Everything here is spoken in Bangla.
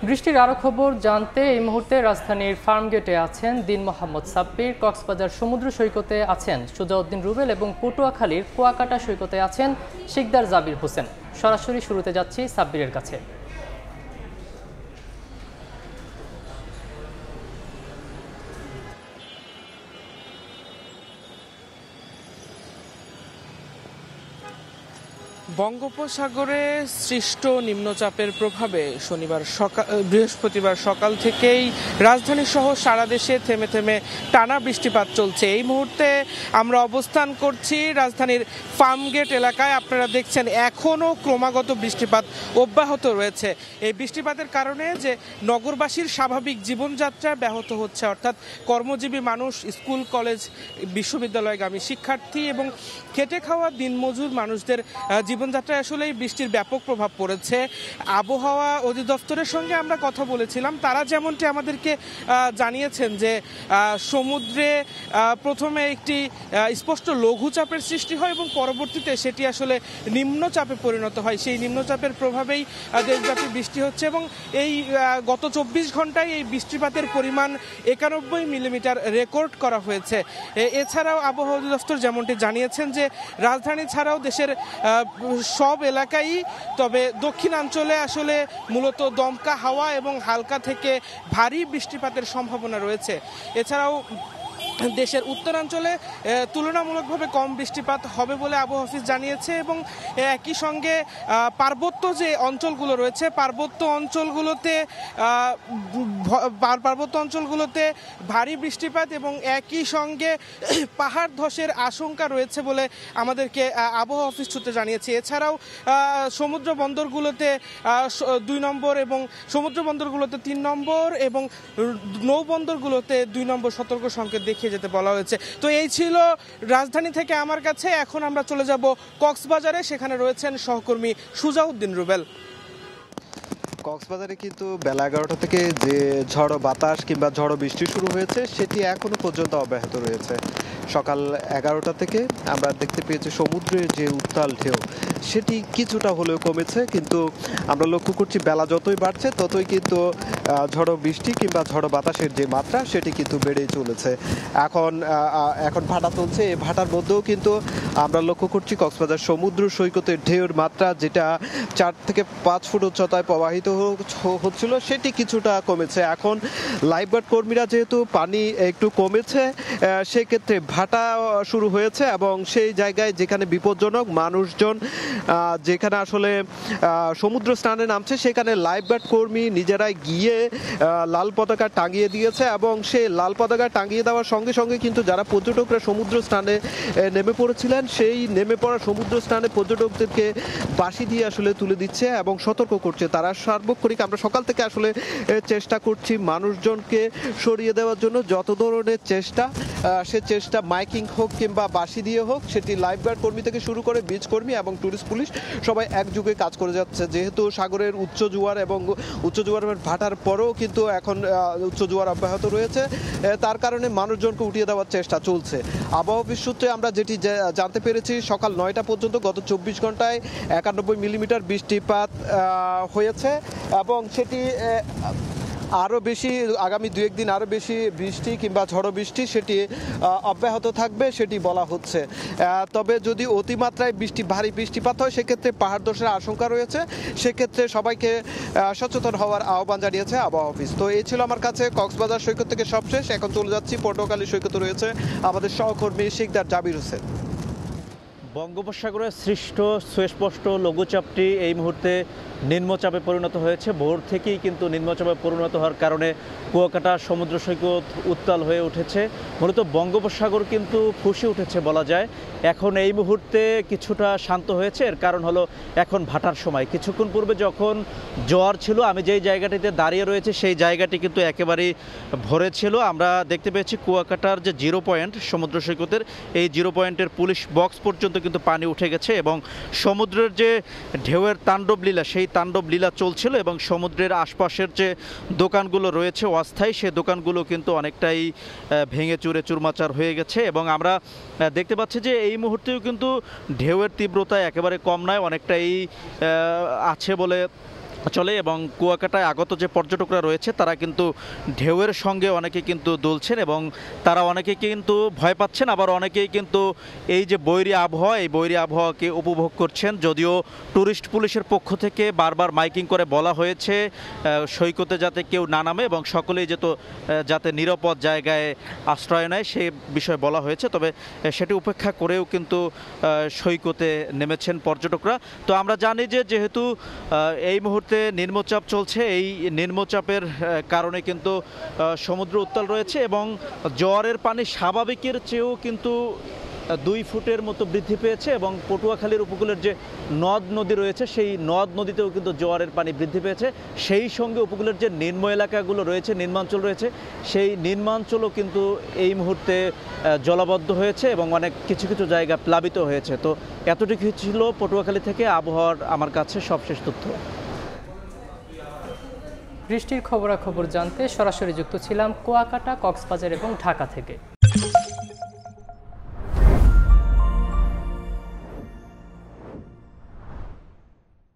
বৃষ্টির আরও খবর জানতে এই মুহূর্তে রাজধানীর ফার্মগেটে আছেন দিন মোহাম্মদ সাব্বির, কক্সবাজার সমুদ্র সৈকতে আছেন সুজাউদ্দিন রুবেল এবং পটুয়াখালীর কুয়াকাটা সৈকতে আছেন শিকদার জাবির হোসেন। সরাসরি শুরুতে যাচ্ছি সাব্বিরের কাছে। বঙ্গোপসাগরে সৃষ্ট নিম্নচাপের প্রভাবে বৃহস্পতিবার সকাল থেকেই রাজধানী সহ সারা দেশে থেমে থেমে টানা বৃষ্টিপাত চলছে। এই মুহূর্তে আমরা অবস্থান করছি রাজধানীর ফার্মগেট এলাকায়। আপনারা দেখছেন এখনও ক্রমাগত বৃষ্টিপাত অব্যাহত রয়েছে। এই বৃষ্টিপাতের কারণে যে নগরবাসীর স্বাভাবিক জীবনযাত্রা ব্যাহত হচ্ছে, অর্থাৎ কর্মজীবী মানুষ, স্কুল কলেজ বিশ্ববিদ্যালয়গামী শিক্ষার্থী এবং খেটে খাওয়া দিনমজুর মানুষদের জীবনযাত্রায় আসলে এই বৃষ্টির ব্যাপক প্রভাব পড়েছে। আবহাওয়া অধিদপ্তরের সঙ্গে আমরা কথা বলেছিলাম, তারা যেমনটি আমাদেরকে জানিয়েছেন যে সমুদ্রে প্রথমে একটি স্পষ্ট লঘুচাপের সৃষ্টি হয় এবং পরবর্তীতে সেটি আসলে নিম্নচাপে পরিণত হয়। সেই নিম্নচাপের প্রভাবেই দেশব্যাপী বৃষ্টি হচ্ছে এবং এই গত 24 ঘন্টায় এই বৃষ্টিপাতের পরিমাণ 91 মিলিমিটার রেকর্ড করা হয়েছে। এছাড়াও আবহাওয়া অধিদপ্তর যেমনটি জানিয়েছেন যে রাজধানী ছাড়াও দেশের সব এলাকায়, তবে দক্ষিণাঞ্চলে আসলে মূলত দমকা হাওয়া এবং হালকা থেকে ভারী বৃষ্টিপাতের সম্ভাবনা রয়েছে। এছাড়াও দেশের উত্তরাঞ্চলে তুলনামূলকভাবে কম বৃষ্টিপাত হবে বলে আবহাওয়া অফিস জানিয়েছে এবং একই সঙ্গে পার্বত্য যে অঞ্চলগুলো রয়েছে পার্বত্য অঞ্চলগুলোতে ভারী বৃষ্টিপাত এবং একই সঙ্গে পাহাড় ধসের আশঙ্কা রয়েছে বলে আমাদেরকে আবহাওয়া অফিস সূত্রে জানিয়েছে। এছাড়াও সমুদ্র বন্দরগুলোতে 2 নম্বর এবং সমুদ্র বন্দরগুলোতে 3 নম্বর এবং নৌবন্দরগুলোতে 2 নম্বর সতর্ক সংকেত দেখিয়ে যেতে বলা হয়েছে। তো এই ছিল রাজধানী থেকে আমার কাছে। এখন আমরা চলে যাব কক্সবাজারে, সেখানে রয়েছেন সহকর্মী সুজাউদ্দিন রুবেল। কক্সবাজারে কিন্তু বেলা 11টা থেকে যে ঝড়ো বাতাস কিংবা ঝড়ো বৃষ্টি শুরু হয়েছে সেটি এখনো পর্যন্ত অব্যাহত রয়েছে। সকাল 11টা থেকে আমরা দেখতে পেয়েছি সমুদ্রের যে উত্তাল ঢেউ সেটি কিছুটা হলেও কমেছে, কিন্তু আমরা লক্ষ্য করছি বেলা যতই বাড়ছে ততই কিন্তু ঝড়ো বৃষ্টি কিংবা ঝড়ো বাতাসের যে মাত্রা সেটি কিন্তু বেড়েই চলেছে। এখন ভাটা চলছে, এই ভাটার মধ্যেও কিন্তু আমরা লক্ষ্য করছি কক্সবাজার সমুদ্র সৈকতের ঢেউর মাত্রা যেটা 4 থেকে 5 ফুট উচ্চতায় প্রবাহিত হচ্ছিল সেটি কিছুটা কমেছে। এখন লাইফগার্ড কর্মীরা যেহেতু পানি একটু কমেছে সেক্ষেত্রে ভাটা শুরু হয়েছে এবং সেই জায়গায় যেখানে বিপজ্জনক মানুষজন যেখানে আসলে সমুদ্র স্নানে নামছে সেখানে লাইফগার্ড কর্মী নিজেরাই গিয়ে লাল পতাকা টাঙিয়ে দিয়েছে এবং সেই লাল পতাকা টাঙিয়ে দেওয়ার সঙ্গে সঙ্গে কিন্তু যারা পর্যটকরা সমুদ্র স্নানে নেমে পড়েছিলেন সেই নেমে পড়া সমুদ্র স্নানে পর্যটকদেরকে বাঁশি দিয়ে আসলে তুলে দিচ্ছে এবং সতর্ক করছে। তারা সার্বক্ষণিক আমরা সকাল থেকে আসলে চেষ্টা করছি মানুষজনকে সরিয়ে দেওয়ার জন্য, যত ধরনের চেষ্টা সে চেষ্টা মাইকিং হোক কিংবা বাঁশি দিয়ে হোক, সেটি লাইফগার্ড কর্মী থেকে শুরু করে বিচ কর্মী এবং টুরিস্ট পুলিশ সবাই একযোগে কাজ করে যাচ্ছে। যেহেতু সাগরের উচ্চ জোয়ার এবং উচ্চ জোয়ারের ভাটার পরেও কিন্তু এখন উচ্চ জোয়ার অব্যাহত রয়েছে, তার কারণে মানুষজনকে উঠিয়ে দেওয়ার চেষ্টা চলছে। আবহাওয়া অফিস সূত্রে আমরা যেটি জানতে পেরেছি সকাল 9টা পর্যন্ত গত 24 ঘন্টায় 91 মিলিমিটার বৃষ্টিপাত হয়েছে এবং সেটি আরও বেশি আগামী 2-1 দিন আরও বেশি বৃষ্টি কিংবা ঝড়ো বৃষ্টি সেটি অব্যাহত থাকবে সেটি বলা হচ্ছে। তবে যদি অতিমাত্রায় ভারী বৃষ্টিপাত হয় সেক্ষেত্রে পাহাড় ধসের আশঙ্কা রয়েছে, সেক্ষেত্রে সবাইকে সচেতন হওয়ার আহ্বান জানিয়েছে আবহাওয়া অফিস। তো এই ছিল আমার কাছে কক্সবাজার সৈকত থেকে সবশেষ। এখন চলে যাচ্ছি পটুয়াখালী সৈকতে রয়েছে আমাদের সহকর্মী শিকদার জাবির হোসেন। বঙ্গোপসাগরে সৃষ্ট সুস্পষ্ট লঘুচাপটি এই মুহূর্তে নিম্নচাপে পরিণত হয়েছে। ভোর থেকেই কিন্তু নিম্নচাপে পরিণত হওয়ার কারণে কুয়াকাটা সমুদ্র সৈকত উত্তাল হয়ে উঠেছে। মূলত বঙ্গোপসাগর কিন্তু ফুঁসে উঠেছে বলা যায়। এখন এই মুহূর্তে কিছুটা শান্ত হয়েছে, এর কারণ হলো এখন ভাটার সময়। কিছুক্ষণ পূর্বে যখন জোয়ার ছিল, আমি যেই জায়গাটিতে দাঁড়িয়ে রয়েছে সেই জায়গাটি কিন্তু একেবারেই ভরে ছিল। আমরা দেখতে পেয়েছি কুয়াকাটার যে 0 পয়েন্ট সমুদ্র সৈকতের, এই 0 পয়েন্টের পুলিশ বক্স পর্যন্ত কিন্তু পানি উঠে গেছে এবং সমুদ্রের যে ঢেউয়ের তাণ্ডব লীলা সেই তাণ্ডব লীলা চলছিল এবং সমুদ্রের আশপাশের যে দোকানগুলো রয়েছে অস্থায়ী, সে দোকানগুলো কিন্তু অনেকটাই ভেঙে চুরে চুরমাচার হয়ে গেছে এবং আমরা দেখতে পাচ্ছি যে এই মুহূর্তেও কিন্তু ঢেউয়ের তীব্রতা একেবারে কম নয়, অনেকটাই আছে বলে চলে এবং কুয়াকাটায় আগত যে পর্যটকরা রয়েছে তারা কিন্তু ঢেউয়ের সঙ্গে অনেকে কিন্তু দুলছেন এবং তারা অনেকে কিন্তু ভয় পাচ্ছেন, আবার অনেকেই কিন্তু এই যে বৈরী আবহাওয়া, এই বৈরী আবহাওয়াকে উপভোগ করছেন। যদিও ট্যুরিস্ট পুলিশের পক্ষ থেকে বারবার মাইকিং করে বলা হয়েছে সৈকতে যাতে কেউ না নামে এবং সকলেই যাতে নিরাপদ জায়গায় আশ্রয় নেয় সে বিষয়ে বলা হয়েছে, তবে সেটি উপেক্ষা করেও কিন্তু সৈকতে নেমেছেন পর্যটকরা। তো আমরা জানি যে যেহেতু এই মুহূর্তে নিম্নচাপ চলছে, এই নিম্নচাপের কারণে কিন্তু সমুদ্র উত্তাল রয়েছে এবং জোয়ারের পানি স্বাভাবিকের চেয়েও কিন্তু 2 ফুটের মতো বৃদ্ধি পেয়েছে এবং পটুয়াখালীর উপকূলের যে নদ নদী রয়েছে সেই নদ নদীতেও কিন্তু জোয়ারের পানি বৃদ্ধি পেয়েছে। সেই সঙ্গে উপকূলের যে নিম্ন এলাকাগুলো রয়েছে, নিম্নাঞ্চল রয়েছে, সেই নিম্নাঞ্চলও কিন্তু এই মুহূর্তে জলাবদ্ধ হয়েছে এবং অনেক কিছু কিছু জায়গা প্লাবিত হয়েছে। তো এতটুকু ছিল পটুয়াখালী থেকে আবহাওয়ার আমার কাছে সবশেষ তথ্য। বৃষ্টির খবরাখবর জানতে সরাসরি যুক্ত ছিলাম কুয়াকাটা, কক্সবাজার এবং ঢাকা থেকে।